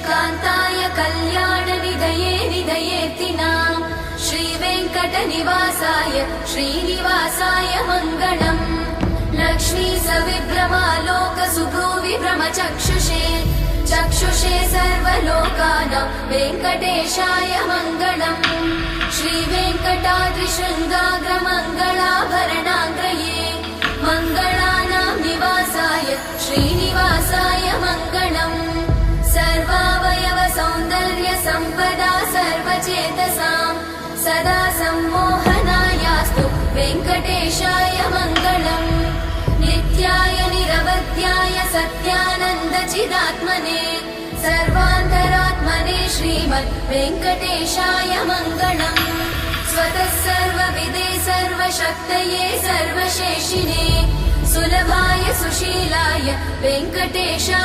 कान्ताय कल्याणनिधये निधयेऽर्तिनां श्रीवेङ्कटनिवासाय श्रीनिवासाय मङ्गलम् लक्ष्मी सविभ्रमालोकसुभ्रूविभ्रमचक्षुषे चक्षुषे सर्वलोकानां वेङ्कटेशाय मङ्गलम् श्रीवेङ्कटाद्रिशृङ्गाग्रमङ्गलाभरणाग्रये मङ्गलानां निवासाय श्रीनिवासाय मङ्गलम् सर्वावयव सौन्दर्य सम्पदा सर्वचेतसां सदा सम्मोहनायास्तु वेङ्कटेशाय मङ्गलम् नित्याय निरवध्याय सत्यानन्दचिदात्मने सर्वान्तरात्मने श्रीमद् वेङ्कटेशाय मङ्गलम् स्वतः सर्वविदे सर्वशक्तये सर्वशेषिने सुलभाय सुशीलाय वेङ्कटेशाय